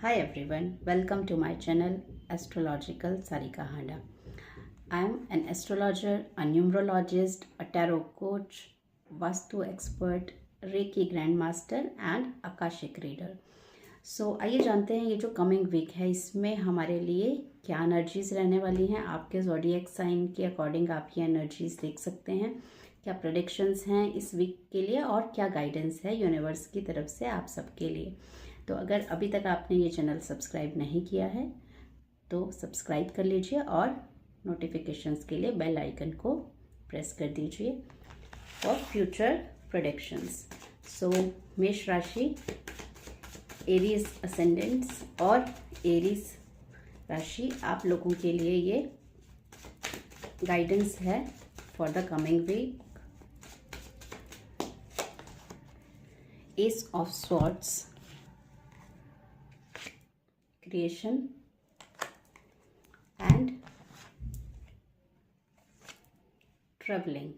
Hi everyone, welcome to my channel Astrological Sarika Handa. I am an astrologer, a numerologist, a tarot coach, Vastu expert, Reiki grandmaster and Akashic reader. सो आइए जानते हैं ये जो coming week है इसमें हमारे लिए क्या एनर्जीज रहने वाली हैं। आपके ज़ोडिएक साइन के अकॉर्डिंग आप ये एनर्जीज देख सकते हैं। क्या प्रेडिक्शंस हैं इस वीक के लिए और क्या गाइडेंस है यूनिवर्स की तरफ से आप सबके लिए। तो अगर अभी तक आपने ये चैनल सब्सक्राइब नहीं किया है तो सब्सक्राइब कर लीजिए और नोटिफिकेशंस के लिए बेल आइकन को प्रेस कर दीजिए फॉर फ्यूचर प्रेडिक्शंस। सो मेष राशि, एरीज असेंडेंट्स और एरीज राशि, आप लोगों के लिए ये गाइडेंस है for the coming week. Ace of swords, creation and travelling.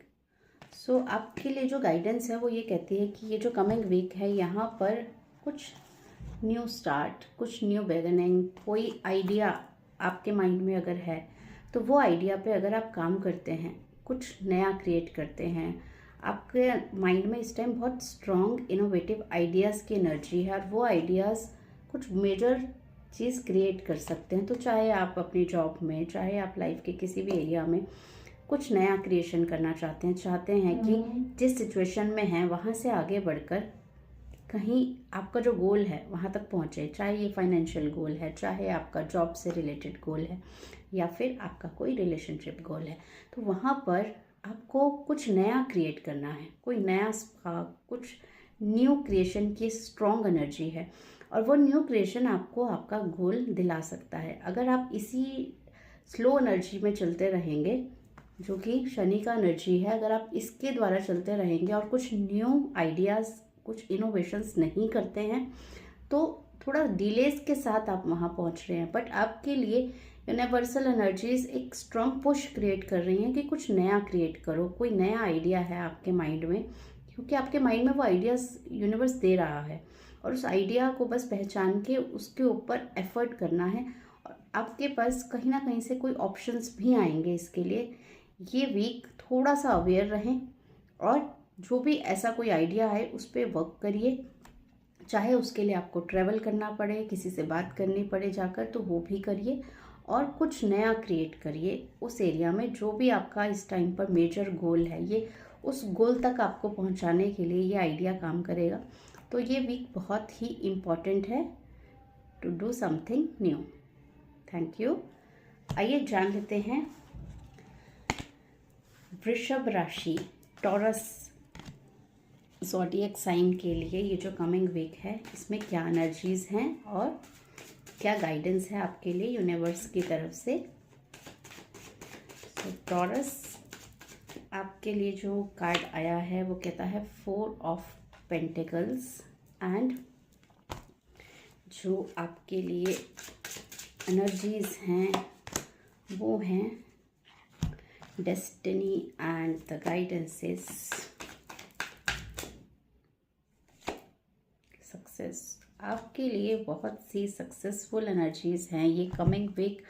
So आपके लिए जो गाइडेंस है वो ये कहती है कि ये जो कमिंग वीक है यहाँ पर कुछ न्यू स्टार्ट, कुछ न्यू बिगिनिंग, कोई आइडिया आपके माइंड में अगर है तो वो आइडिया पे अगर आप काम करते हैं, कुछ नया क्रिएट करते हैं, आपके माइंड में इस टाइम बहुत स्ट्रॉन्ग इनोवेटिव आइडियाज़ की एनर्जी है और वो आइडियाज़ कुछ मेजर चीज़ क्रिएट कर सकते हैं। तो चाहे आप अपनी जॉब में, चाहे आप लाइफ के किसी भी एरिया में कुछ नया क्रिएशन करना चाहते हैं कि जिस सिचुएशन में हैं वहाँ से आगे बढ़कर कहीं आपका जो गोल है वहाँ तक पहुँचे। चाहे ये फाइनेंशियल गोल है, चाहे आपका जॉब से रिलेटेड गोल है या फिर आपका कोई रिलेशनशिप गोल है, तो वहाँ पर आपको कुछ नया क्रिएट करना है। कोई नया स्पार्क, कुछ न्यू क्रिएशन की स्ट्रॉन्ग एनर्जी है और वो न्यू क्रिएशन आपको आपका गोल दिला सकता है। अगर आप इसी स्लो एनर्जी में चलते रहेंगे जो कि शनि का एनर्जी है, अगर आप इसके द्वारा चलते रहेंगे और कुछ न्यू आइडियाज़, कुछ इनोवेशंस नहीं करते हैं तो थोड़ा डिलेज के साथ आप वहाँ पहुँच रहे हैं। बट आपके लिए यूनिवर्सल एनर्जीज एक स्ट्रॉन्ग पुश क्रिएट कर रही हैं कि कुछ नया क्रिएट करो। कोई नया आइडिया है आपके माइंड में, क्योंकि आपके माइंड में वो आइडियाज़ यूनिवर्स दे रहा है और उस आइडिया को बस पहचान के उसके ऊपर एफर्ट करना है और आपके पास कहीं ना कहीं से कोई ऑप्शंस भी आएंगे। इसके लिए ये वीक थोड़ा सा अवेयर रहें और जो भी ऐसा कोई आइडिया है उस पर वर्क करिए। चाहे उसके लिए आपको ट्रैवल करना पड़े, किसी से बात करनी पड़े जाकर, तो वो भी करिए और कुछ नया क्रिएट करिए उस एरिया में जो भी आपका इस टाइम पर मेजर गोल है। ये उस गोल तक आपको पहुंचाने के लिए ये आइडिया काम करेगा। तो ये वीक बहुत ही इम्पॉर्टेंट है to do something new. Thank you. आइए जान लेते हैं वृषभ राशि, टॉरस ज़ोडिएक साइन के लिए ये जो कमिंग वीक है इसमें क्या एनर्जीज हैं और क्या गाइडेंस है आपके लिए यूनिवर्स की तरफ से। तो टॉरस, आपके लिए जो कार्ड आया है वो कहता है 4 ऑफ पेंटिकल्स एंड जो आपके लिए एनर्जीज हैं वो हैं destiny and the guidances, success. आपके लिए बहुत सी सक्सेसफुल एनर्जीज हैं ये कमिंग वीक।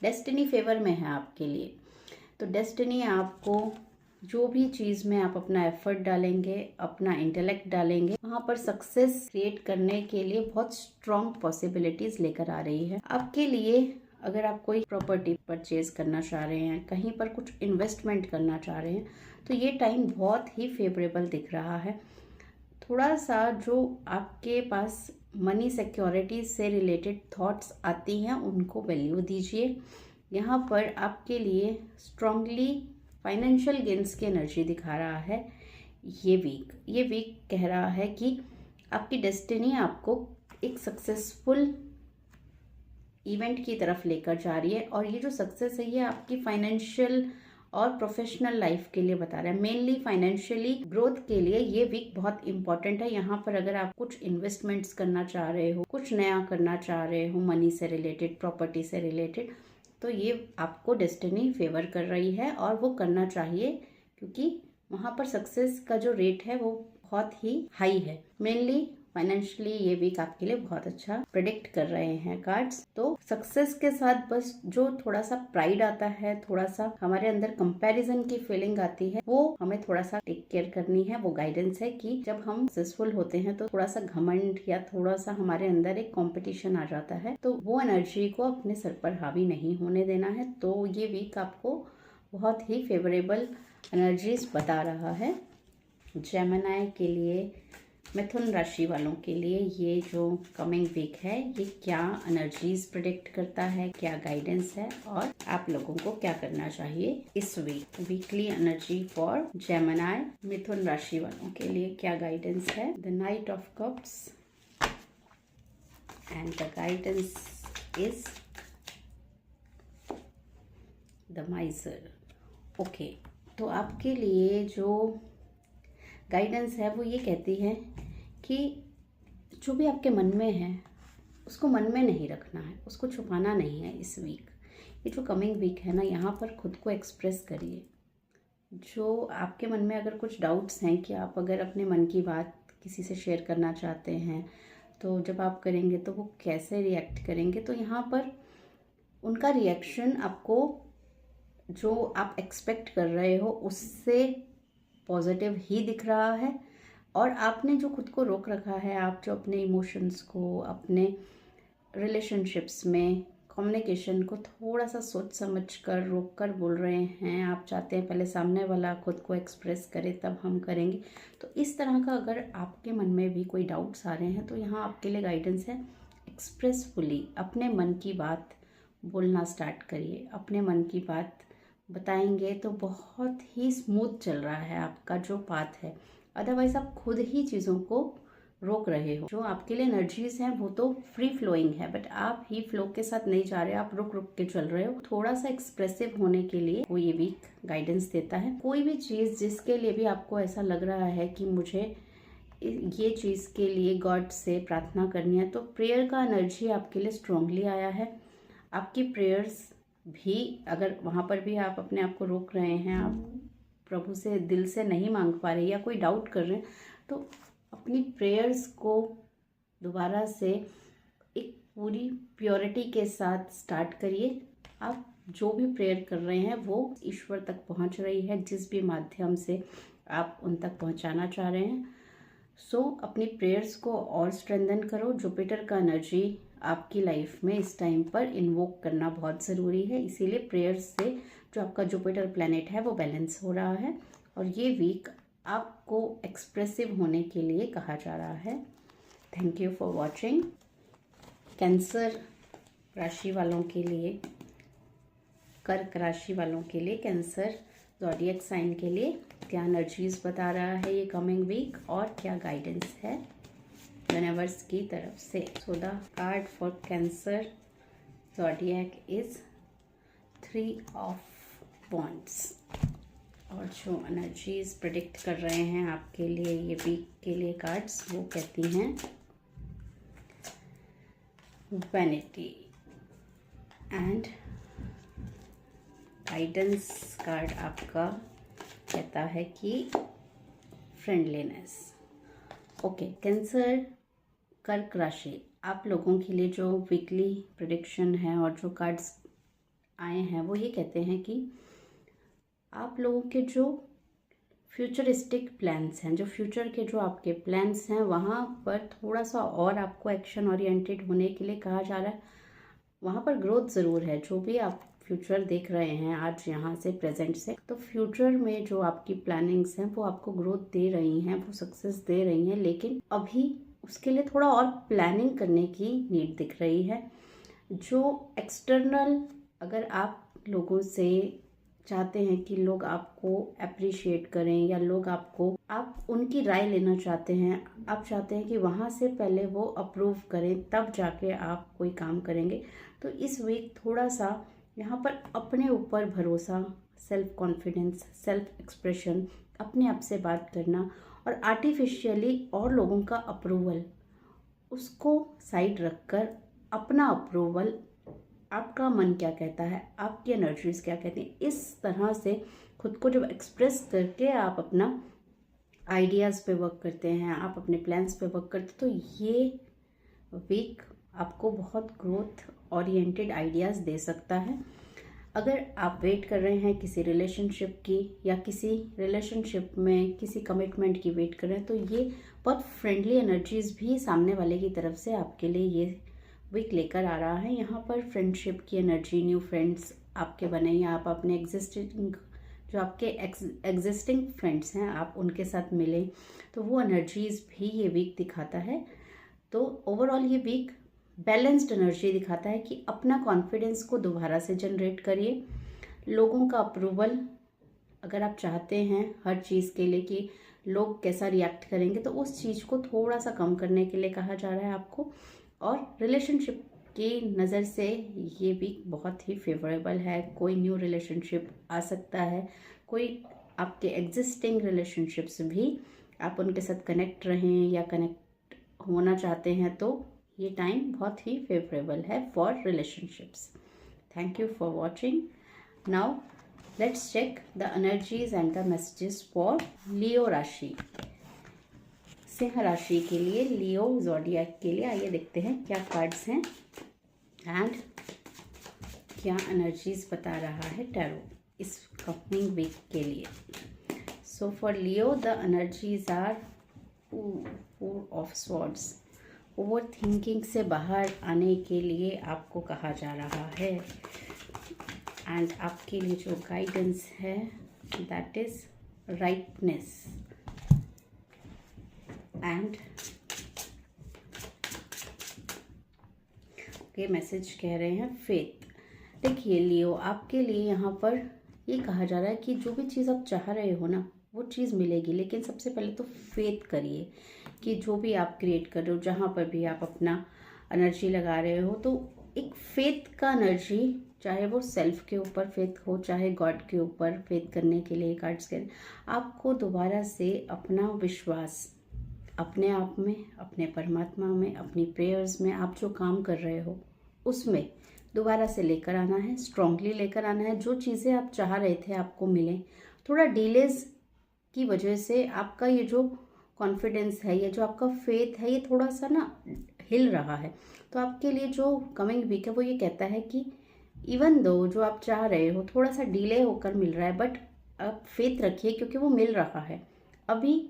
डेस्टिनी फेवर में है आपके लिए। तो डेस्टिनी आपको जो भी चीज़ में आप अपना एफर्ट डालेंगे, अपना इंटेलेक्ट डालेंगे, वहाँ पर सक्सेस क्रिएट करने के लिए बहुत स्ट्रॉन्ग पॉसिबिलिटीज लेकर आ रही है आपके लिए। अगर आप कोई प्रॉपर्टी परचेज करना चाह रहे हैं, कहीं पर कुछ इन्वेस्टमेंट करना चाह रहे हैं, तो ये टाइम बहुत ही फेवरेबल दिख रहा है। थोड़ा सा जो आपके पास मनी सिक्योरिटी से रिलेटेड थॉट्स आती हैं उनको वैल्यू दीजिए। यहाँ पर आपके लिए स्ट्रांगली फाइनेंशियल गेन्स की एनर्जी दिखा रहा है ये वीक कह रहा है कि आपकी डेस्टिनी आपको एक सक्सेसफुल इवेंट की तरफ लेकर जा रही है और ये जो सक्सेस है ये आपकी फाइनेंशियल और प्रोफेशनल लाइफ के लिए बता रहा है। मेनली फाइनेंशियली ग्रोथ के लिए ये वीक बहुत इंपॉर्टेंट है। यहाँ पर अगर आप कुछ इन्वेस्टमेंट्स करना चाह रहे हो, कुछ नया करना चाह रहे हो मनी से रिलेटेड, प्रॉपर्टी से रिलेटेड, तो ये आपको डेस्टिनी फेवर कर रही है और वो करना चाहिए क्योंकि वहाँ पर सक्सेस का जो रेट है वो बहुत ही हाई है। मेनली फाइनेंशियली ये वीक आपके लिए बहुत अच्छा प्रेडिक्ट कर रहे हैं कार्ड्स। तो सक्सेस के साथ बस जो थोड़ा सा प्राइड आता है, थोड़ा सा हमारे अंदर कंपैरिजन की फीलिंग आती है, वो हमें थोड़ा सा टेक केयर करनी है। वो गाइडेंस है कि जब हम सक्सेसफुल होते हैं तो थोड़ा सा घमंड या थोड़ा सा हमारे अंदर एक कंपटीशन आ जाता है, तो वो एनर्जी को अपने सर पर हावी नहीं होने देना है। तो ये वीक आपको बहुत ही फेवरेबल एनर्जीज बता रहा है। जेमिनी के लिए, मिथुन राशि वालों के लिए ये जो कमिंग वीक है ये क्या एनर्जीज प्रेडिक्ट करता है, क्या गाइडेंस है और आप लोगों को क्या करना चाहिए इस week. Weekly energy for Gemini, Mithun राशि वालों के लिए क्या गाइडेंस है। The knight of cups and the guidance is the miser. Okay, तो आपके लिए जो गाइडेंस है वो ये कहती है कि जो भी आपके मन में है उसको मन में नहीं रखना है, उसको छुपाना नहीं है इस वीक। ये जो कमिंग वीक है ना, यहाँ पर खुद को एक्सप्रेस करिए। जो आपके मन में अगर कुछ डाउट्स हैं कि आप अगर अपने मन की बात किसी से शेयर करना चाहते हैं तो जब आप करेंगे तो वो कैसे रिएक्ट करेंगे, तो यहाँ पर उनका रिएक्शन आपको जो आप एक्सपेक्ट कर रहे हो उससे पॉजिटिव ही दिख रहा है। और आपने जो खुद को रोक रखा है, आप जो अपने इमोशंस को, अपने रिलेशनशिप्स में कम्युनिकेशन को थोड़ा सा सोच समझ कर रोक कर बोल रहे हैं, आप चाहते हैं पहले सामने वाला खुद को एक्सप्रेस करे तब हम करेंगे, तो इस तरह का अगर आपके मन में भी कोई डाउट्स आ रहे हैं तो यहाँ आपके लिए गाइडेंस है। एक्सप्रेसफुली अपने मन की बात बोलना स्टार्ट करिए। अपने मन की बात बताएंगे तो बहुत ही स्मूथ चल रहा है आपका जो पाथ है। अदरवाइज आप खुद ही चीज़ों को रोक रहे हो। जो आपके लिए एनर्जीज हैं वो तो फ्री फ्लोइंग है, बट आप ही फ्लो के साथ नहीं जा रहे, आप रुक रुक के चल रहे हो। थोड़ा सा एक्सप्रेसिव होने के लिए वो ये वीक गाइडेंस देता है। कोई भी चीज़ जिसके लिए भी आपको ऐसा लग रहा है कि मुझे ये चीज़ के लिए गॉड से प्रार्थना करनी है, तो प्रेयर का एनर्जी आपके लिए स्ट्रांगली आया है। आपकी प्रेयर्स भी, अगर वहाँ पर भी आप अपने आप को रोक रहे हैं, आप प्रभु से दिल से नहीं मांग पा रहे या कोई डाउट कर रहे हैं, तो अपनी प्रेयर्स को दोबारा से एक पूरी प्योरिटी के साथ स्टार्ट करिए। आप जो भी प्रेयर कर रहे हैं वो ईश्वर तक पहुंच रही है, जिस भी माध्यम से आप उन तक पहुंचाना चाह रहे हैं। सो अपनी प्रेयर्स को और स्ट्रेंथन करो। जुपिटर का एनर्जी आपकी लाइफ में इस टाइम पर इन्वोक करना बहुत ज़रूरी है, इसीलिए प्रेयर्स से जो आपका जुपिटर प्लैनेट है वो बैलेंस हो रहा है। और ये वीक आपको एक्सप्रेसिव होने के लिए कहा जा रहा है। Thank you for watching. Cancer राशि वालों के लिए, कर्क राशि वालों के लिए, कैंसर ज़ोडिएक साइन के लिए क्या एनर्जीज बता रहा है ये कमिंग वीक और क्या गाइडेंस है यूनिवर्स की तरफ से। So the card for cancer zodiac is 3 of wands. और जो एनर्जीज प्रेडिक्ट कर रहे हैं आपके लिए ये वीक के लिए कार्ड्स, वो कहती हैं वैनिटी एंड गाइडेंस कार्ड आपका कहता है कि फ्रेंडलीनेस। ओके, कैंसर कर्क राशि, आप लोगों के लिए जो वीकली प्रेडिक्शन है और जो कार्ड्स आए हैं वो ये कहते हैं कि आप लोगों के जो फ्यूचरिस्टिक प्लान्स हैं, जो फ्यूचर के जो आपके प्लान्स हैं, वहाँ पर थोड़ा सा और आपको एक्शन ओरिएंटेड होने के लिए कहा जा रहा है। वहाँ पर ग्रोथ ज़रूर है। जो भी आप फ्यूचर देख रहे हैं आज यहाँ से, प्रेजेंट से, तो फ्यूचर में जो आपकी प्लानिंग्स हैं वो आपको ग्रोथ दे रही हैं, वो सक्सेस दे रही हैं, लेकिन अभी उसके लिए थोड़ा और प्लानिंग करने की नीड दिख रही है। जो एक्सटर्नल, अगर आप लोगों से चाहते हैं कि लोग आपको अप्रिशिएट करें या लोग आपको, आप उनकी राय लेना चाहते हैं, आप चाहते हैं कि वहाँ से पहले वो अप्रूव करें तब जाके आप कोई काम करेंगे, तो इस वीक थोड़ा सा यहाँ पर अपने ऊपर भरोसा, सेल्फ कॉन्फिडेंस, सेल्फ एक्सप्रेशन, अपने आप से बात करना और आर्टिफिशियली और लोगों का अप्रूवल, उसको साइड रखकर अपना अप्रूवल, आपका मन क्या कहता है, आपकी एनर्जीज क्या कहती हैं, इस तरह से खुद को जब एक्सप्रेस करके आप अपना आइडियाज़ पे वर्क करते हैं, आप अपने प्लान्स पे वर्क करते, तो ये वीक आपको बहुत ग्रोथ ओरिएंटेड आइडियाज़ दे सकता है। अगर आप वेट कर रहे हैं किसी रिलेशनशिप की या किसी रिलेशनशिप में किसी कमिटमेंट की वेट कर रहे हैं, तो ये बहुत फ्रेंडली एनर्जीज़ भी सामने वाले की तरफ से आपके लिए ये वीक लेकर आ रहा है। यहाँ पर फ्रेंडशिप की एनर्जी, न्यू फ्रेंड्स आपके बने या आप अपने जो आपके एग्जिस्टिंग फ्रेंड्स हैं आप उनके साथ मिलें, तो वो एनर्जीज़ भी ये वीक दिखाता है। तो ओवरऑल ये वीक बैलेंस्ड एनर्जी दिखाता है कि अपना कॉन्फिडेंस को दोबारा से जनरेट करिए। लोगों का अप्रूवल अगर आप चाहते हैं हर चीज़ के लिए कि लोग कैसा रिएक्ट करेंगे, तो उस चीज़ को थोड़ा सा कम करने के लिए कहा जा रहा है आपको। और रिलेशनशिप की नज़र से ये वीक बहुत ही फेवरेबल है। कोई न्यू रिलेशनशिप आ सकता है, कोई आपके एग्जिस्टिंग रिलेशनशिप्स भी आप उनके साथ कनेक्ट रहें या कनेक्ट होना चाहते हैं, तो ये टाइम बहुत ही फेवरेबल है for relationships. Thank you for watching. Now let's check the energies and the messages for Leo राशि, सिंह राशि के लिए, लियो ज़ोडिएक के लिए। आइए देखते हैं क्या कार्ड्स हैं एंड क्या एनर्जीज बता रहा है टैरो इस कमिंग वीक के लिए। So for Leo the energies are four of swords. Overthinking से बाहर आने के लिए आपको कहा जा रहा है एंड आपके लिए जो गाइडेंस है दैट इज राइटनेस एंड के मैसेज कह रहे हैं फेथ। देखिए लियो, आपके लिए यहाँ पर ये कहा जा रहा है कि जो भी चीज़ आप चाह रहे हो ना वो चीज़ मिलेगी, लेकिन सबसे पहले तो फेथ करिए कि जो भी आप क्रिएट कर रहे हो, जहाँ पर भी आप अपना एनर्जी लगा रहे हो, तो एक फेथ का एनर्जी, चाहे वो सेल्फ के ऊपर फेथ हो, चाहे गॉड के ऊपर फेथ करने के लिए कार्ड्स के आपको दोबारा से अपना विश्वास अपने आप में, अपने परमात्मा में, अपनी प्रेयर्स में, आप जो काम कर रहे हो उसमें दोबारा से लेकर आना है, स्ट्रांगली लेकर आना है। जो चीज़ें आप चाह रहे थे आपको मिले, थोड़ा डिलेज की वजह से आपका ये जो कॉन्फिडेंस है, ये जो आपका फेथ है, ये थोड़ा सा ना हिल रहा है। तो आपके लिए जो कमिंग वीक है वो ये कहता है कि इवन दो जो आप चाह रहे हो थोड़ा सा डिले होकर मिल रहा है, बट आप फेथ रखिए क्योंकि वो मिल रहा है। अभी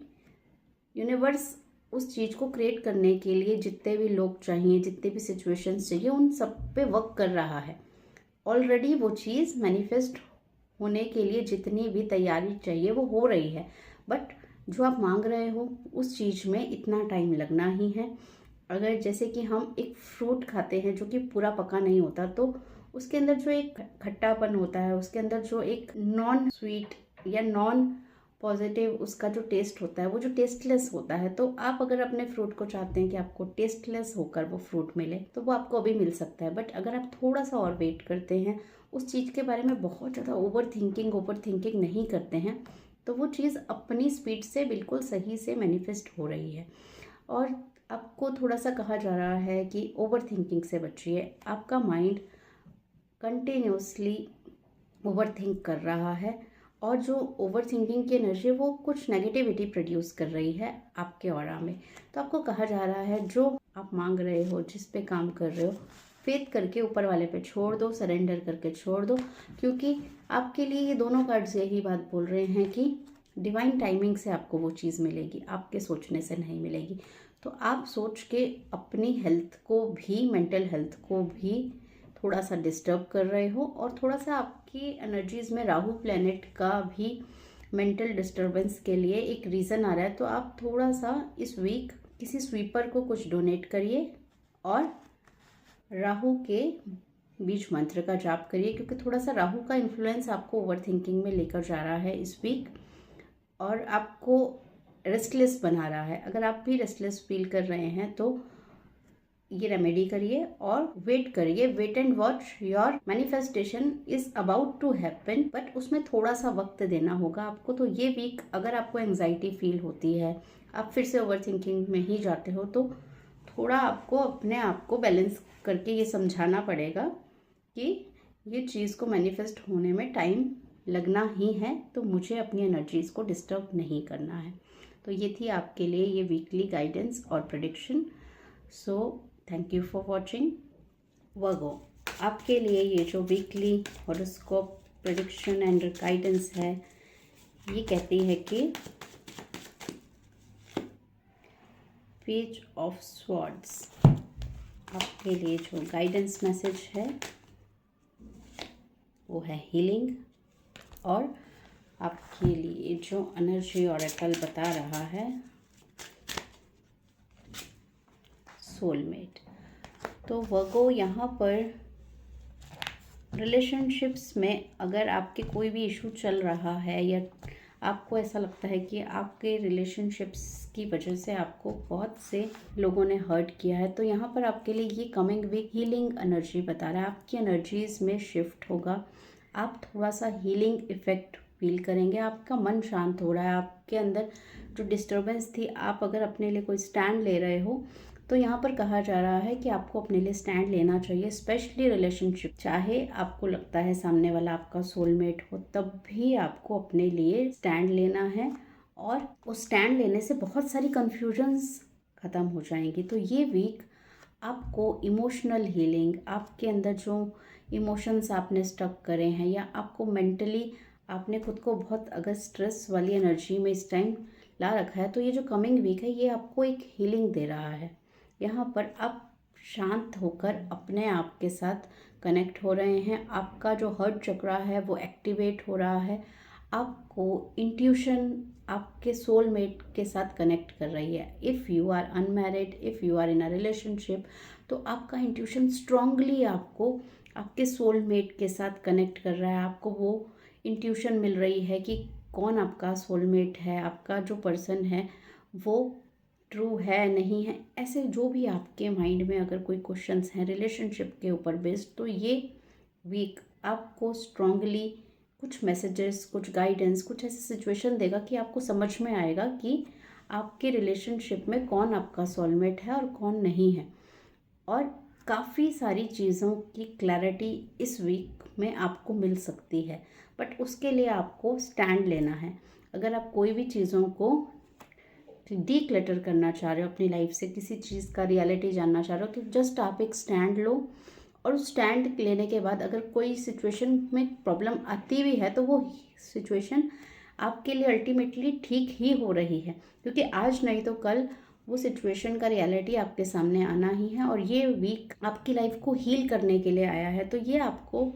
यूनिवर्स उस चीज़ को क्रिएट करने के लिए जितने भी लोग चाहिए, जितने भी सिचुएशंस चाहिए, उन सब पे वर्क कर रहा है। ऑलरेडी वो चीज़ मैनिफेस्ट होने के लिए जितनी भी तैयारी चाहिए वो हो रही है, बट जो आप मांग रहे हो उस चीज़ में इतना टाइम लगना ही है। अगर जैसे कि हम एक फ्रूट खाते हैं जो कि पूरा पका नहीं होता, तो उसके अंदर जो एक खट्टापन होता है, उसके अंदर जो एक नॉन स्वीट या नॉन पॉजिटिव उसका जो टेस्ट होता है, वो जो टेस्टलेस होता है, तो आप अगर अपने फ्रूट को चाहते हैं कि आपको टेस्टलेस होकर वो फ्रूट मिले, तो वो आपको अभी मिल सकता है। बट अगर आप थोड़ा सा और वेट करते हैं, उस चीज़ के बारे में बहुत ज़्यादा ओवर थिंकिंग नहीं करते हैं, तो वो चीज़ अपनी स्पीड से बिल्कुल सही से मैनिफेस्ट हो रही है। और आपको थोड़ा सा कहा जा रहा है कि ओवर थिंकिंग से बचिए। आपका माइंड कंटिन्यूसली ओवर थिंक कर रहा है, और जो ओवर थिंकिंग की एनर्जी है वो कुछ नेगेटिविटी प्रोड्यूस कर रही है आपके ऑरा में। तो आपको कहा जा रहा है जो आप मांग रहे हो, जिस पे काम कर रहे हो, फेथ करके ऊपर वाले पे छोड़ दो, सरेंडर करके छोड़ दो, क्योंकि आपके लिए ये दोनों कार्ड्स यही बात बोल रहे हैं कि डिवाइन टाइमिंग से आपको वो चीज़ मिलेगी, आपके सोचने से नहीं मिलेगी। तो आप सोच के अपनी हेल्थ को भी, मेंटल हेल्थ को भी थोड़ा सा डिस्टर्ब कर रहे हो, और थोड़ा सा आपकी एनर्जीज़ में राहु प्लैनेट का भी मेंटल डिस्टर्बेंस के लिए एक रीज़न आ रहा है। तो आप थोड़ा सा इस वीक किसी स्वीपर को कुछ डोनेट करिए और राहु के बीज मंत्र का जाप करिए, क्योंकि थोड़ा सा राहु का इन्फ्लुएंस आपको ओवर थिंकिंग में लेकर जा रहा है इस वीक, और आपको रेस्टलेस बना रहा है। अगर आप भी रेस्टलेस फील कर रहे हैं तो ये रेमेडी करिए और वेट करिए। Wait and watch, your manifestation is about to happen, but उसमें थोड़ा सा वक्त देना होगा आपको। तो ये वीक अगर आपको एंजाइटी फील होती है, आप फिर से ओवर थिंकिंग में ही जाते हो, तो थोड़ा आपको अपने आप को बैलेंस करके ये समझाना पड़ेगा कि ये चीज़ को मैनिफेस्ट होने में टाइम लगना ही है, तो मुझे अपनी एनर्जीज़ को डिस्टर्ब नहीं करना है। तो ये थी आपके लिए ये वीकली गाइडेंस और prediction. So thank you for watching. Virgo, आपके लिए ये जो weekly horoscope prediction and guidance है, ये कहती है कि पेज ऑफ स्वॉर्ड्स, आपके लिए जो गाइडेंस मैसेज है वो है हीलिंग, और आपके लिए जो एनर्जी ऑरेकल बता रहा है सोलमेट। तो वर्गो, यहाँ पर रिलेशनशिप्स में अगर आपके कोई भी इशू चल रहा है या आपको ऐसा लगता है कि आपके रिलेशनशिप्स की वजह से आपको बहुत से लोगों ने हर्ट किया है, तो यहाँ पर आपके लिए ये कमिंग वीक हीलिंग एनर्जी बता रहा है। आपकी एनर्जीज़ में शिफ्ट होगा, आप थोड़ा सा हीलिंग इफ़ेक्ट फील करेंगे, आपका मन शांत हो रहा है, आपके अंदर जो डिस्टर्बेंस थी, आप अगर अपने लिए कोई स्टैंड ले रहे हो तो यहाँ पर कहा जा रहा है कि आपको अपने लिए स्टैंड लेना चाहिए, स्पेशली रिलेशनशिप। चाहे आपको लगता है सामने वाला आपका सोलमेट हो, तब भी आपको अपने लिए स्टैंड लेना है, और उस स्टैंड लेने से बहुत सारी कन्फ्यूजन्स ख़त्म हो जाएंगी। तो ये वीक आपको इमोशनल हीलिंग, आपके अंदर जो इमोशंस आपने स्टक करे हैं या आपको मेंटली आपने खुद को बहुत अगर स्ट्रेस वाली एनर्जी में इस टाइम ला रखा है, तो ये जो कमिंग वीक है ये आपको एक हीलिंग दे रहा है। यहाँ पर आप शांत होकर अपने आप के साथ कनेक्ट हो रहे हैं, आपका जो हर्ट चक्रा है वो एक्टिवेट हो रहा है, आपको इंट्यूशन आपके सोलमेट के साथ कनेक्ट कर रही है। If you are unmarried, if you are in a relationship, तो आपका इंट्यूशन स्ट्रांगली आपको आपके सोलमेट के साथ कनेक्ट कर रहा है। आपको वो इंट्यूशन मिल रही है कि कौन आपका सोलमेट है, आपका जो पर्सन है वो ट्रू है नहीं है, ऐसे जो भी आपके माइंड में अगर कोई क्वेश्चंस हैं रिलेशनशिप के ऊपर बेस्ड, तो ये वीक आपको स्ट्रांगली कुछ मैसेजेस, कुछ गाइडेंस, कुछ ऐसी सिचुएशन देगा कि आपको समझ में आएगा कि आपके रिलेशनशिप में कौन आपका सोलमेट है और कौन नहीं है। और काफ़ी सारी चीज़ों की क्लैरिटी इस वीक में आपको मिल सकती है, बट उसके लिए आपको स्टैंड लेना है। अगर आप कोई भी चीज़ों को डीक्लटर करना चाह रहे हो अपनी लाइफ से, किसी चीज़ का रियलिटी जानना चाह रहे हो, तो जस्ट आप एक स्टैंड लो, और उस स्टैंड लेने के बाद अगर कोई सिचुएशन में प्रॉब्लम आती भी है तो वो सिचुएशन आपके लिए अल्टीमेटली ठीक ही हो रही है, क्योंकि आज नहीं तो कल वो सिचुएशन का रियलिटी आपके सामने आना ही है। और ये वीक आपकी लाइफ को हील करने के लिए आया है, तो ये आपको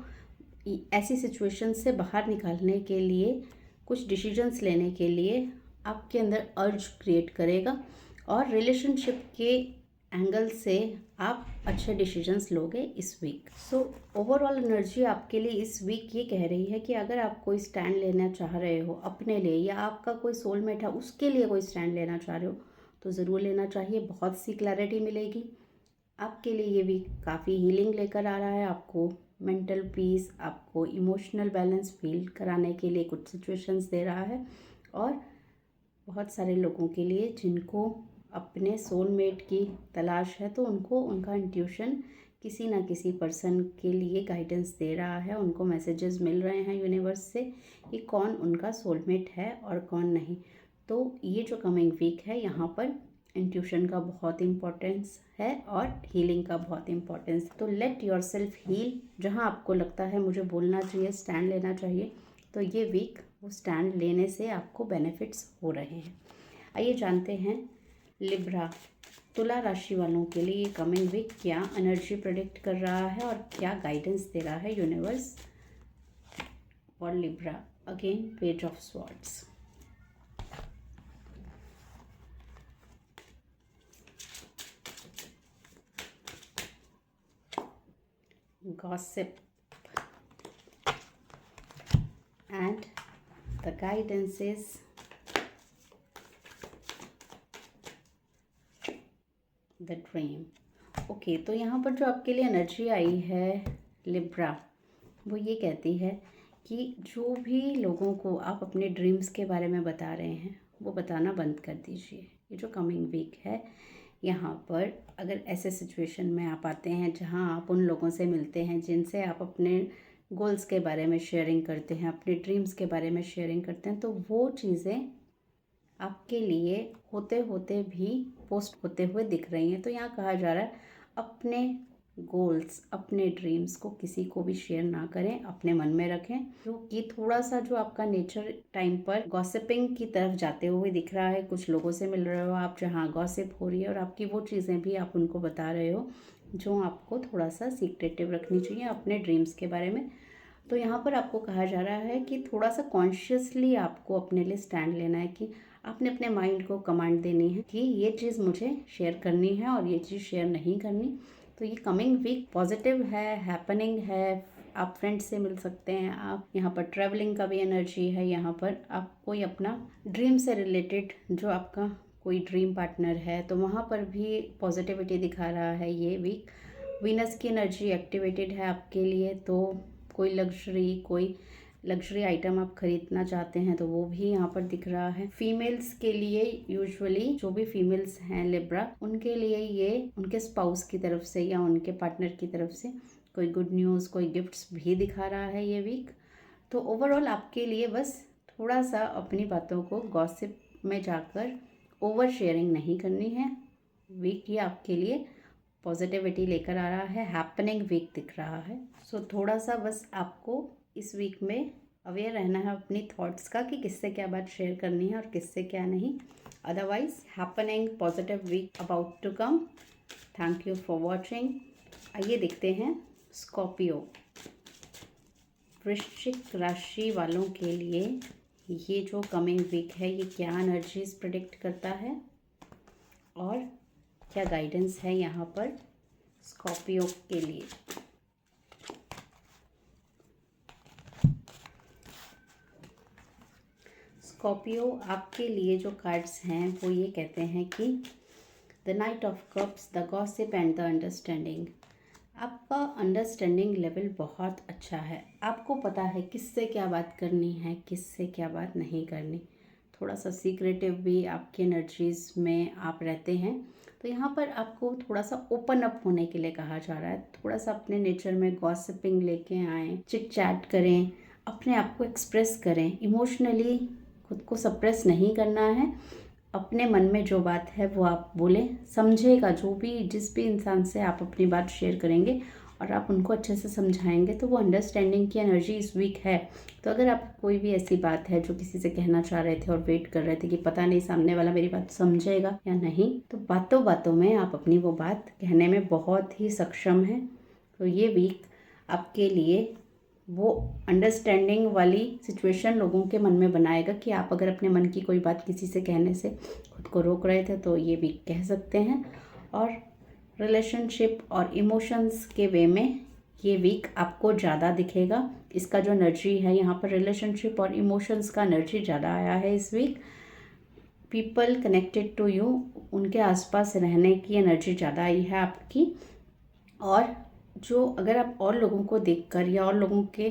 ऐसी सिचुएशन से बाहर निकालने के लिए, कुछ डिसीजंस लेने के लिए आपके अंदर अर्ज क्रिएट करेगा, और रिलेशनशिप के एंगल से आप अच्छे डिसीजंस लोगे इस वीक। सो ओवरऑल एनर्जी आपके लिए इस वीक ये कह रही है कि अगर आप कोई स्टैंड लेना चाह रहे हो अपने लिए, या आपका कोई सोलमेट है उसके लिए कोई स्टैंड लेना चाह रहे हो, तो ज़रूर लेना चाहिए, बहुत सी क्लैरिटी मिलेगी आपके लिए। ये वीक काफ़ी हीलिंग लेकर आ रहा है, आपको मेंटल पीस, आपको इमोशनल बैलेंस फील कराने के लिए कुछ सिचुएशंस दे रहा है, और बहुत सारे लोगों के लिए जिनको अपने सोलमेट की तलाश है, तो उनको उनका इंट्यूशन किसी ना किसी पर्सन के लिए गाइडेंस दे रहा है, उनको मैसेजेस मिल रहे हैं यूनिवर्स से कि कौन उनका सोलमेट है और कौन नहीं। तो ये जो कमिंग वीक है, यहाँ पर इंट्यूशन का बहुत इम्पोर्टेंस है और हीलिंग का बहुत इम्पोर्टेंस। तो लेट योर सेल्फ हील, जहाँ आपको लगता है मुझे बोलना चाहिए, स्टैंड लेना चाहिए, तो ये वीक वो स्टैंड लेने से आपको बेनिफिट्स हो रहे हैं। आइए जानते हैं लिब्रा, तुला राशि वालों के लिए ये कमिंग वीक क्या एनर्जी प्रेडिक्ट कर रहा है और क्या गाइडेंस दे रहा है universe for Libra. Again page of swords, gossip, and the guidance is the dream. Okay, तो यहाँ पर जो आपके लिए एनर्जी आई है लिब्रा, वो ये कहती है कि जो भी लोगों को आप अपने ड्रीम्स के बारे में बता रहे हैं वो बताना बंद कर दीजिए। ये जो कमिंग वीक है, यहाँ पर अगर ऐसे सिचुएशन में आप आते हैं जहाँ आप उन लोगों से मिलते हैं जिनसे आप अपने गोल्स के बारे में शेयरिंग करते हैं, अपने ड्रीम्स के बारे में शेयरिंग करते हैं, तो वो चीज़ें आपके लिए होते होते भी पोस्ट होते हुए दिख रही हैं। तो यहाँ कहा जा रहा है अपने गोल्स, अपने ड्रीम्स को किसी को भी शेयर ना करें, अपने मन में रखें, क्योंकि थोड़ा सा जो आपका नेचर टाइम पर गॉसिपिंग की तरफ जाते हुए दिख रहा है। कुछ लोगों से मिल रहे हो आप जहाँ गॉसिप हो रही है और आपकी वो चीज़ें भी आप उनको बता रहे हो जो आपको थोड़ा सा सीक्रेटिव रखनी चाहिए अपने ड्रीम्स के बारे में। तो यहाँ पर आपको कहा जा रहा है कि थोड़ा सा कॉन्शियसली आपको अपने लिए स्टैंड लेना है कि आपने अपने माइंड को कमांड देनी है कि ये चीज़ मुझे शेयर करनी है और ये चीज़ शेयर नहीं करनी। तो ये कमिंग वीक पॉजिटिव है, हैपनिंग है, आप फ्रेंड्स से मिल सकते हैं, आप यहाँ पर ट्रैवलिंग का भी एनर्जी है, यहाँ पर आप कोई अपना ड्रीम से रिलेटेड जो आपका कोई ड्रीम पार्टनर है तो वहाँ पर भी पॉजिटिविटी दिखा रहा है ये वीक। वीनस की एनर्जी एक्टिवेटेड है आपके लिए, तो कोई लग्जरी आइटम आप खरीदना चाहते हैं तो वो भी यहाँ पर दिख रहा है। फीमेल्स के लिए यूजुअली जो भी फीमेल्स हैं लिब्रा, उनके लिए ये उनके स्पाउस की तरफ से या उनके पार्टनर की तरफ से कोई गुड न्यूज़, कोई गिफ्ट्स भी दिखा रहा है ये वीक। तो ओवरऑल आपके लिए बस थोड़ा सा अपनी बातों को गॉसिप में जाकर ओवर शेयरिंग नहीं करनी है। वीक ये आपके लिए पॉजिटिविटी लेकर आ रहा है, हैपनिंग वीक दिख रहा है। सो थोड़ा सा बस आपको इस वीक में अवेयर रहना है अपनी थॉट्स का कि किससे क्या बात शेयर करनी है और किससे क्या नहीं। Otherwise happening positive week about to come. Thank you for watching. आइए देखते हैं स्कॉर्पियो, वृश्चिक राशि वालों के लिए ये जो कमिंग वीक है ये क्या एनर्जीज प्रेडिक्ट करता है और क्या गाइडेंस है यहाँ पर स्कॉर्पियो के लिए। स्कॉर्पियो आपके लिए जो कार्ड्स हैं वो ये कहते हैं कि the knight of cups, the gossip and the understanding. आपका अंडरस्टैंडिंग लेवल बहुत अच्छा है, आपको पता है किससे क्या बात करनी है, किससे क्या बात नहीं करनी। थोड़ा सा सीक्रेटिव भी आपकी एनर्जीज़ में आप रहते हैं। तो यहाँ पर आपको थोड़ा सा ओपन अप होने के लिए कहा जा रहा है। थोड़ा सा अपने नेचर में गॉसिपिंग लेके आएँ, चिट चैट करें, अपने आप को एक्सप्रेस करें। इमोशनली खुद को सप्रेस नहीं करना है, अपने मन में जो बात है वो आप बोलें। समझेगा जो भी, जिस भी इंसान से आप अपनी बात शेयर करेंगे और आप उनको अच्छे से समझाएंगे तो वो अंडरस्टैंडिंग की एनर्जी इस वीक है। तो अगर आप कोई भी ऐसी बात है जो किसी से कहना चाह रहे थे और वेट कर रहे थे कि पता नहीं सामने वाला मेरी बात समझेगा या नहीं, तो बातों बातों में आप अपनी वो बात कहने में बहुत ही सक्षम हैं। तो ये वीक आपके लिए वो अंडरस्टैंडिंग वाली सिचुएशन लोगों के मन में बनाएगा कि आप अगर अपने मन की कोई बात किसी से कहने से खुद को रोक रहे थे तो ये भी कह सकते हैं। और रिलेशनशिप और इमोशंस के वे में ये वीक आपको ज़्यादा दिखेगा। इसका जो एनर्जी है यहाँ पर रिलेशनशिप और इमोशंस का एनर्जी ज़्यादा आया है इस week. People connected to you, उनके आसपास रहने की एनर्जी ज़्यादा आई है आपकी। और जो अगर आप और लोगों को देखकर या और लोगों के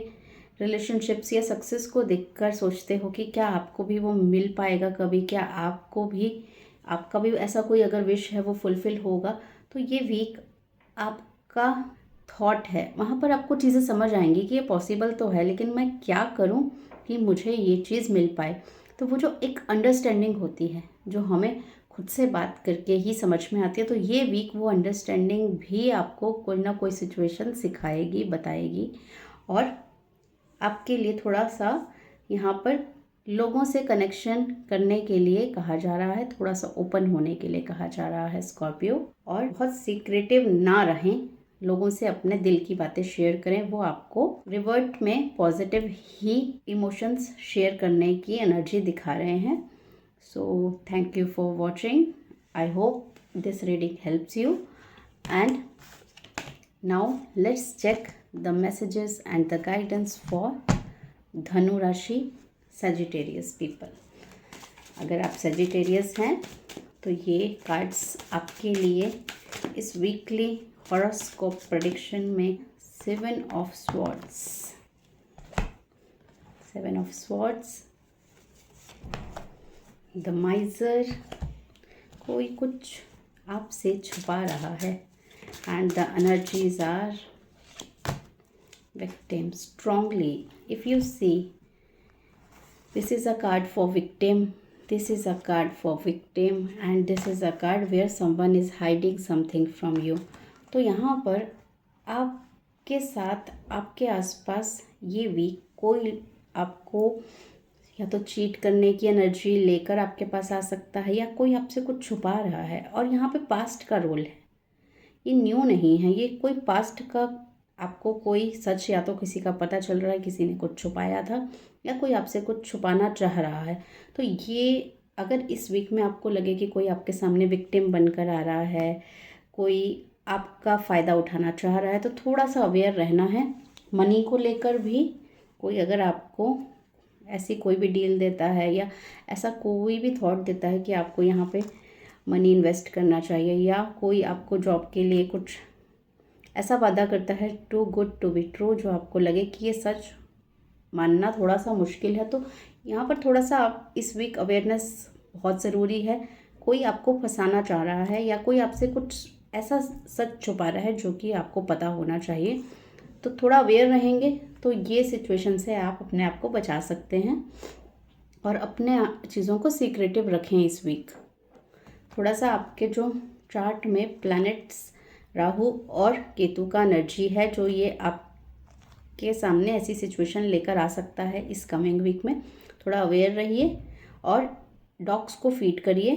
रिलेशनशिप्स या सक्सेस को देखकर सोचते हो कि क्या आपको भी वो मिल पाएगा कभी, क्या आपका भी ऐसा कोई अगर विश है वो फुलफिल होगा, तो ये वीक आपका थॉट है, वहाँ पर आपको चीज़ें समझ आएंगी कि ये पॉसिबल तो है लेकिन मैं क्या करूँ कि मुझे ये चीज़ मिल पाए। तो वो जो एक अंडरस्टैंडिंग होती है जो हमें खुद से बात करके ही समझ में आती है, तो ये वीक वो अंडरस्टैंडिंग भी आपको कोई ना कोई सिचुएशन सिखाएगी, बताएगी। और आपके लिए थोड़ा सा यहाँ पर लोगों से कनेक्शन करने के लिए कहा जा रहा है, थोड़ा सा ओपन होने के लिए कहा जा रहा है स्कॉर्पियो। और बहुत सीक्रेटिव ना रहें, लोगों से अपने दिल की बातें शेयर करें, वो आपको रिवर्ट में पॉजिटिव ही इमोशंस शेयर करने की एनर्जी दिखा रहे हैं। So thank you for watching. I hope this reading helps you. And now let's check the messages and the guidance for Dhanu Rashi Sagittarius people. अगर आप Sagittarius हैं तो ये कार्ड्स आपके लिए इस वीकली हॉरोस्कोप प्रेडिक्शन में 7 of Swords, 7 of Swords, the miser, कोई कुछ आपसे छुपा रहा है। And the energies are victim strongly. If you see, this is a card for victim this is a card for victim and this is a card where someone is hiding something from you. तो यहाँ पर आपके साथ, आपके आसपास ये week कोई आपको या तो चीट करने की एनर्जी लेकर आपके पास आ सकता है, या कोई आपसे कुछ छुपा रहा है। और यहाँ पे पास्ट का रोल है, ये न्यू नहीं है, ये कोई पास्ट का आपको कोई सच या तो किसी का पता चल रहा है, किसी ने कुछ छुपाया था, या कोई आपसे कुछ छुपाना चाह रहा है। तो ये अगर इस वीक में आपको लगे कि कोई आपके सामने विक्टिम बनकर आ रहा है, कोई आपका फ़ायदा उठाना चाह रहा है, तो थोड़ा सा अवेयर रहना है। मनी को लेकर भी कोई अगर आपको ऐसी कोई भी डील देता है, या ऐसा कोई भी थॉट देता है कि आपको यहाँ पे मनी इन्वेस्ट करना चाहिए, या कोई आपको जॉब के लिए कुछ ऐसा वादा करता है too good to be true, जो आपको लगे कि ये सच मानना थोड़ा सा मुश्किल है, तो यहाँ पर थोड़ा सा आप इस वीक अवेयरनेस बहुत ज़रूरी है। कोई आपको फंसाना चाह रहा है, या कोई आपसे कुछ ऐसा सच छुपा रहा है जो कि आपको पता होना चाहिए। तो थोड़ा अवेयर रहेंगे तो ये सिचुएशन से आप अपने आप को बचा सकते हैं, और अपने चीज़ों को सीक्रेटिव रखें इस वीक। थोड़ा सा आपके जो चार्ट में प्लैनेट्स राहु और केतु का एनर्जी है, जो ये आपके सामने ऐसी सिचुएशन लेकर आ सकता है इस कमिंग वीक में। थोड़ा अवेयर रहिए और डॉग्स को फीड करिए।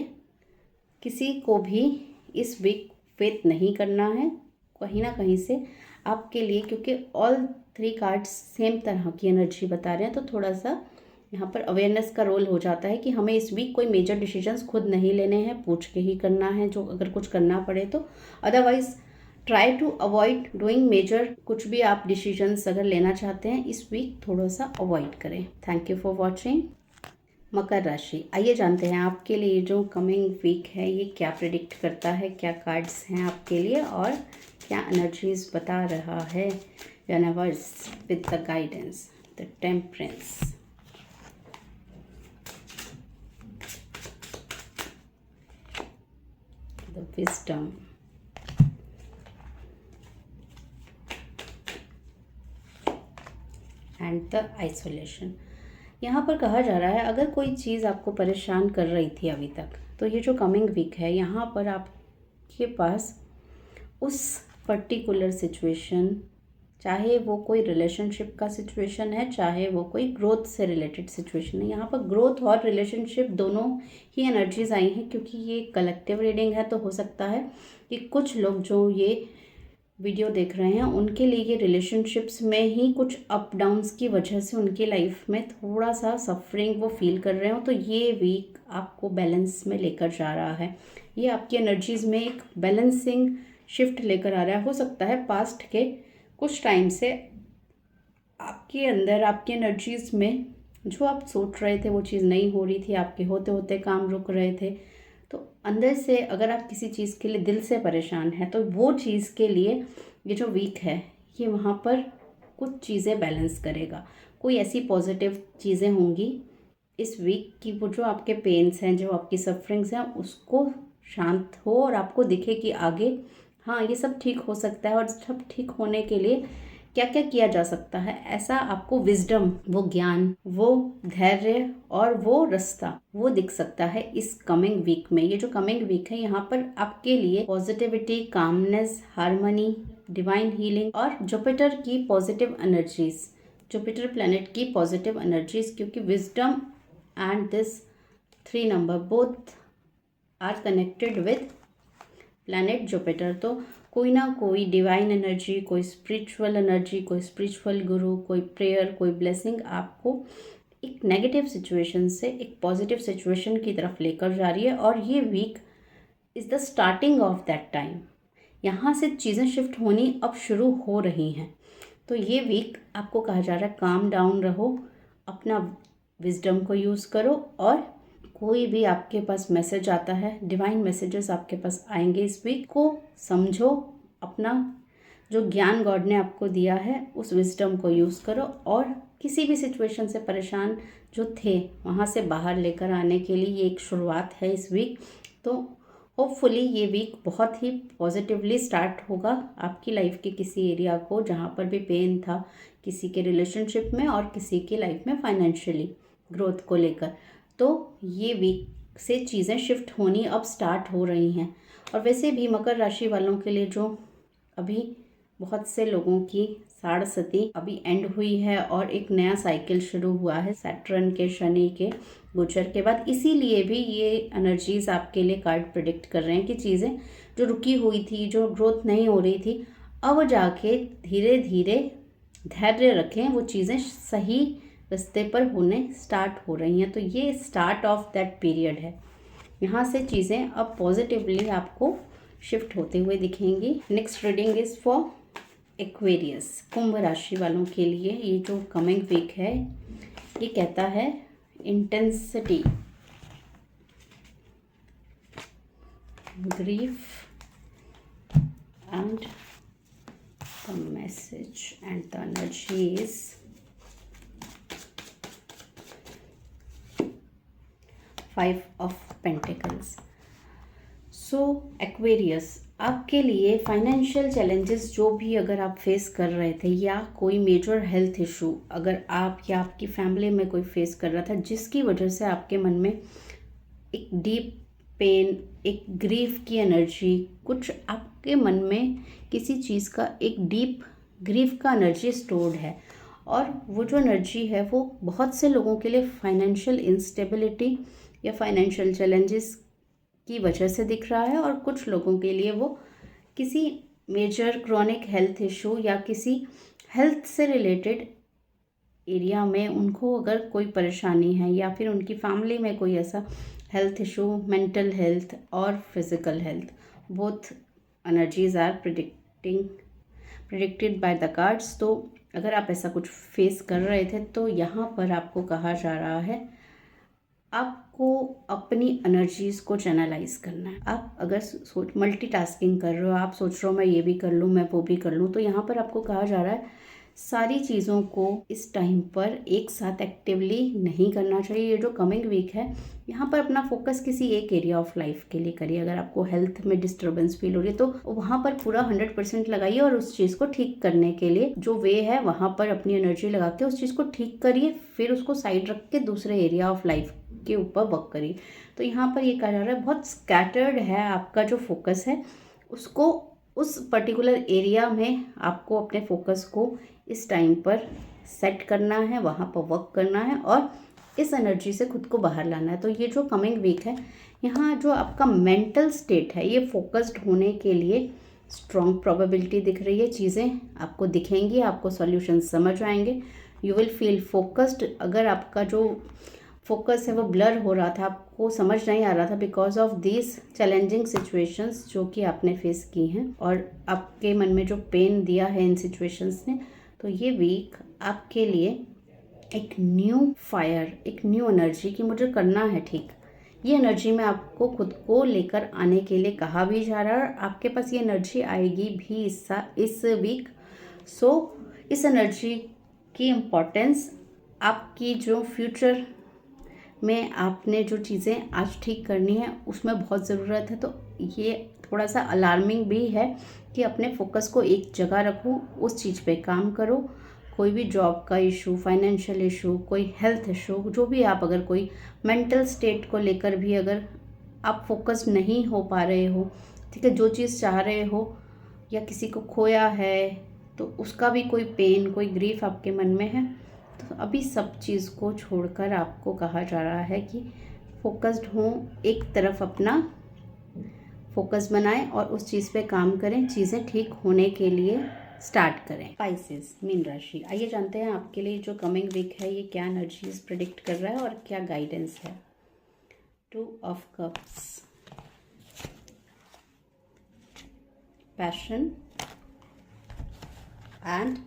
किसी को भी इस वीक फेथ नहीं करना है कहीं ना कहीं से आपके लिए, क्योंकि ऑल 3 कार्ड्स सेम तरह की एनर्जी बता रहे हैं। तो थोड़ा सा यहाँ पर अवेयरनेस का रोल हो जाता है कि हमें इस वीक कोई मेजर डिसीजंस खुद नहीं लेने हैं, पूछ के ही करना है जो अगर कुछ करना पड़े तो। Otherwise try to avoid doing major, कुछ भी आप डिसीजंस अगर लेना चाहते हैं इस वीक थोड़ा सा अवॉइड करें। Thank you for watching. Makar राशि, आइए जानते हैं आपके लिए जो कमिंग वीक है ये क्या प्रिडिक्ट करता है, क्या कार्ड्स हैं आपके लिए और क्या एनर्जीज बता रहा है universe with the guidance. The temperance, the wisdom, and the isolation. यहाँ पर कहा जा रहा है अगर कोई चीज़ आपको परेशान कर रही थी अभी तक, तो ये जो कमिंग वीक है यहाँ पर आपके पास उस पर्टिकुलर सिचुएशन, चाहे वो कोई रिलेशनशिप का सिचुएशन है, चाहे वो कोई ग्रोथ से रिलेटेड सिचुएशन है, यहाँ पर ग्रोथ और रिलेशनशिप दोनों ही एनर्जीज आई हैं। क्योंकि ये कलेक्टिव रीडिंग है तो हो सकता है कि कुछ लोग जो ये वीडियो देख रहे हैं उनके लिए ये रिलेशनशिप्स में ही कुछ अप डाउन्स की वजह से उनकी लाइफ में थोड़ा सा सफरिंग वो फील कर रहे हो। तो ये वीक आपको बैलेंस में लेकर जा रहा है, ये आपकी एनर्जीज में एक बैलेंसिंग शिफ्ट लेकर आ रहा है। हो सकता है पास्ट के कुछ टाइम से आपके अंदर, आपकी एनर्जीज में जो आप सोच रहे थे वो चीज़ नहीं हो रही थी, आपके होते होते काम रुक रहे थे। तो अंदर से अगर आप किसी चीज़ के लिए दिल से परेशान हैं तो वो चीज़ के लिए ये जो वीक है ये वहाँ पर कुछ चीज़ें बैलेंस करेगा। कोई ऐसी पॉजिटिव चीज़ें होंगी इस वीक की वो जो आपके पेन्स हैं, जो आपकी सफरिंग्स हैं, उसको शांत हो और आपको दिखे कि आगे हाँ ये सब ठीक हो सकता है। और सब ठीक होने के लिए क्या क्या किया जा सकता है, ऐसा आपको विजडम, वो ज्ञान, वो धैर्य और वो रास्ता वो दिख सकता है इस कमिंग वीक में। ये जो कमिंग वीक है यहाँ पर आपके लिए positivity, calmness, harmony, divine healing और जुपिटर की पॉजिटिव एनर्जीज, जुपिटर प्लैनेट की पॉजिटिव एनर्जीज, क्योंकि wisdom and this 3 number both are connected with planet Jupiter. तो कोई ना कोई डिवाइन एनर्जी, कोई स्पिरिचुअल एनर्जी, कोई स्पिरिचुअल गुरु, कोई प्रेयर, कोई ब्लेसिंग आपको एक नेगेटिव सिचुएशन से एक पॉजिटिव सिचुएशन की तरफ लेकर जा रही है। और ये week is the starting of that time, यहाँ से चीज़ें शिफ्ट होनी अब शुरू हो रही हैं। तो ये वीक आपको कहा जा रहा है काम डाउन रहो, अपना विजडम को यूज़ करो, और कोई भी आपके पास मैसेज आता है, डिवाइन मैसेजेस आपके पास आएंगे इस वीक को समझो, अपना जो ज्ञान गॉड ने आपको दिया है उस विजडम को यूज़ करो, और किसी भी सिचुएशन से परेशान जो थे वहाँ से बाहर लेकर आने के लिए ये एक शुरुआत है इस वीक। तो होपफुली ये वीक बहुत ही पॉजिटिवली स्टार्ट होगा आपकी लाइफ के किसी एरिया को जहाँ पर भी पेन था, किसी के रिलेशनशिप में और किसी की लाइफ में फाइनेंशियली ग्रोथ को लेकर। तो ये वीक से चीज़ें शिफ्ट होनी अब स्टार्ट हो रही हैं। और वैसे भी मकर राशि वालों के लिए जो अभी बहुत से लोगों की साढ़सती अभी एंड हुई है और एक नया साइकिल शुरू हुआ है सैटर्न के, शनि के गोचर के बाद, इसीलिए भी ये एनर्जीज आपके लिए कार्ड प्रेडिक्ट कर रहे हैं कि चीज़ें जो रुकी हुई थी, जो ग्रोथ नहीं हो रही थी, अब जाके धीरे धीरे धैर्य रखें, वो चीज़ें सही रास्ते पर होने स्टार्ट हो रही हैं। तो ये स्टार्ट ऑफ दैट पीरियड है। यहाँ से चीज़ें अब पॉजिटिवली आपको शिफ्ट होते हुए दिखेंगी। Next reading is for Aquarius, Kumbh राशि वालों के लिए ये जो कमिंग वीक है ये कहता है intensity, grief and the message and the energy is 5 of pentacles. So Aquarius, आपके लिए फाइनेंशियल चैलेंजेस जो भी अगर आप फेस कर रहे थे, या कोई मेजर हेल्थ इशू अगर आप या आपकी फैमिली में कोई फेस कर रहा था, जिसकी वजह से आपके मन में एक डीप पेन, एक ग्रीफ की एनर्जी, कुछ आपके मन में किसी चीज़ का एक डीप ग्रीफ का एनर्जी स्टोर्ड है, और वो जो एनर्जी है वो बहुत से लोगों के लिए फाइनेंशियल इंस्टेबिलिटी या फाइनेंशियल चैलेंजेस की वजह से दिख रहा है, और कुछ लोगों के लिए वो किसी मेजर क्रॉनिक हेल्थ इशू या किसी हेल्थ से रिलेटेड एरिया में उनको अगर कोई परेशानी है, या फिर उनकी फैमिली में कोई ऐसा हेल्थ इशू, मेंटल हेल्थ और physical health, both energies are predicted by the cards. तो अगर आप ऐसा कुछ फेस कर रहे थे तो यहाँ पर आपको कहा जा रहा है आपको अपनी एनर्जीज़ को चैनलाइज करना है। आप अगर मल्टीटास्किंग कर रहे हो, आप सोच रहे हो मैं ये भी कर लूँ, मैं वो भी कर लूँ, तो यहाँ पर आपको कहा जा रहा है सारी चीज़ों को इस टाइम पर एक साथ एक्टिवली नहीं करना चाहिए। ये जो कमिंग वीक है यहाँ पर अपना फोकस किसी एक एरिया ऑफ लाइफ के लिए करिए। अगर आपको हेल्थ में डिस्टर्बेंस फील हो रही है तो वहाँ पर पूरा 100% लगाइए, और उस चीज़ को ठीक करने के लिए जो वे है वहाँ पर अपनी एनर्जी लगा के उस चीज़ को ठीक करिए, फिर उसको साइड रख के दूसरे एरिया ऑफ लाइफ के ऊपर वर्क करिए। तो यहाँ पर ये कहा जा रहा है बहुत स्कैटर्ड है आपका जो फोकस है, उसको उस पर्टिकुलर एरिया में आपको अपने फोकस को इस टाइम पर सेट करना है, वहाँ पर वर्क करना है और इस एनर्जी से खुद को बाहर लाना है। तो ये जो कमिंग वीक है यहाँ जो आपका मेंटल स्टेट है ये फोकस्ड होने के लिए स्ट्रॉन्ग प्रोबेबिलिटी दिख रही है। चीज़ें आपको दिखेंगी, आपको सॉल्यूशन समझ आएंगे, यू विल फील फोकस्ड। अगर आपका जो फोकस है वो ब्लर हो रहा था, आपको समझ नहीं आ रहा था because of this challenging situations जो कि आपने फेस की हैं और आपके मन में जो पेन दिया है इन सिचुएशंस ने, तो ये वीक आपके लिए एक न्यू फायर, एक न्यू एनर्जी कि मुझे करना है ठीक, ये एनर्जी में आपको खुद को लेकर आने के लिए कहा भी जा रहा है और आपके पास ये एनर्जी आएगी भी इस वीक। सो इस एनर्जी की इम्पोर्टेंस आपकी जो फ्यूचर में आपने जो चीज़ें आज ठीक करनी है उसमें बहुत ज़रूरत है। तो ये थोड़ा सा अलार्मिंग भी है कि अपने फोकस को एक जगह रखो, उस चीज़ पे काम करो। कोई भी जॉब का इशू, फाइनेंशियल इशू, कोई हेल्थ इशू, जो भी आप अगर कोई मेंटल स्टेट को लेकर भी अगर आप फोकस नहीं हो पा रहे हो, ठीक है, जो चीज़ चाह रहे हो या किसी को खोया है तो उसका भी कोई पेन, कोई ग्रीफ आपके मन में है, तो अभी सब चीज़ को छोड़कर आपको कहा जा रहा है कि फोकस्ड हों, एक तरफ अपना फोकस बनाएं और उस चीज़ पे काम करें, चीज़ें ठीक होने के लिए स्टार्ट करें। स्पाइसेस, मीन राशि, आइए जानते हैं आपके लिए जो कमिंग वीक है ये क्या एनर्जीज प्रेडिक्ट कर रहा है और क्या गाइडेंस है। 2 of cups, passion and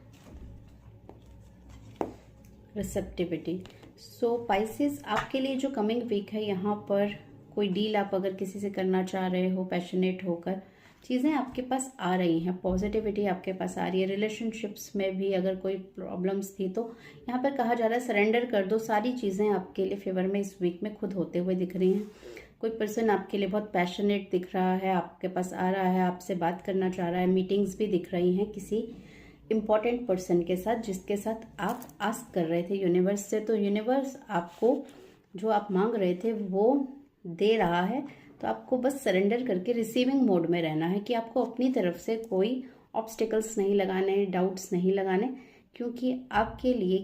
receptivity. So Pisces, आपके लिए जो कमिंग वीक है यहाँ पर कोई डील आप अगर किसी से करना चाह रहे हो पैशनेट होकर, चीज़ें आपके पास आ रही हैं, पॉजिटिविटी आपके पास आ रही है। रिलेशनशिप्स में भी अगर कोई प्रॉब्लम्स थी तो यहाँ पर कहा जा रहा है सरेंडर कर दो, सारी चीज़ें आपके लिए फेवर में इस वीक में खुद होते हुए दिख रही हैं। कोई पर्सन आपके लिए बहुत पैशनेट दिख रहा है, आपके पास आ रहा है, आपसे बात करना चाह रहा है। मीटिंग्स भी दिख रही हैं किसी इम्पॉर्टेंट पर्सन के साथ जिसके साथ आप आस्क कर रहे थे यूनिवर्स से, तो यूनिवर्स आपको जो आप मांग रहे थे वो दे रहा है। तो आपको बस सरेंडर करके रिसीविंग मोड में रहना है कि आपको अपनी तरफ से कोई ऑब्स्टिकल्स नहीं लगाने, डाउट्स नहीं लगाने, क्योंकि आपके लिए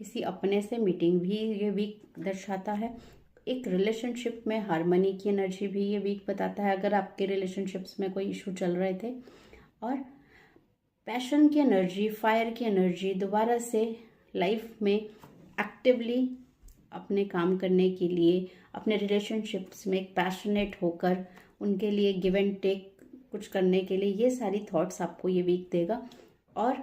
किसी अपने से मीटिंग भी ये वीक दर्शाता है। एक रिलेशनशिप में हार्मनी की एनर्जी भी ये वीक बताता है, अगर आपके रिलेशनशिप्स में कोई इशू चल रहे थे। और पैशन की एनर्जी, फायर की एनर्जी, दोबारा से लाइफ में एक्टिवली अपने काम करने के लिए, अपने रिलेशनशिप्स में एक पैशनेट होकर उनके लिए गिव एंड टेक कुछ करने के लिए, ये सारी थॉट्स आपको ये वीक देगा। और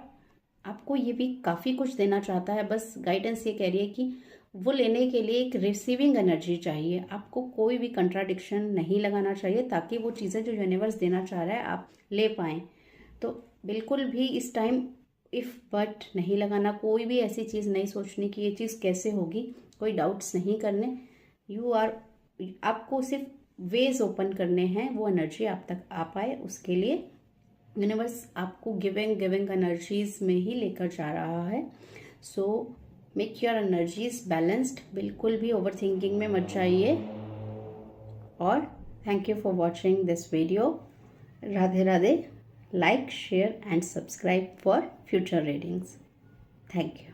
आपको ये वीक काफ़ी कुछ देना चाहता है। बस गाइडेंस ये कह रही है कि वो लेने के लिए एक रिसीविंग एनर्जी चाहिए। आपको कोई भी कंट्राडिक्शन नहीं लगाना चाहिए, ताकि वो चीज़ें जो यूनिवर्स देना चाह रहा है आप ले पाएँ। तो बिल्कुल भी इस टाइम इफ़ बट नहीं लगाना, कोई भी ऐसी चीज़ नहीं सोचनी कि ये चीज़ कैसे होगी, कोई डाउट्स नहीं करने। आपको सिर्फ वेज ओपन करने हैं, वो एनर्जी आप तक आ पाए, उसके लिए यूनिवर्स आपको गिविंग एनर्जीज में ही लेकर जा रहा है। So make your energies balanced, बिल्कुल भी ओवर थिंकिंग में मत जाइए। और thank you for watching this video. Radhe Radhe. Like, share and subscribe for future readings. Thank you.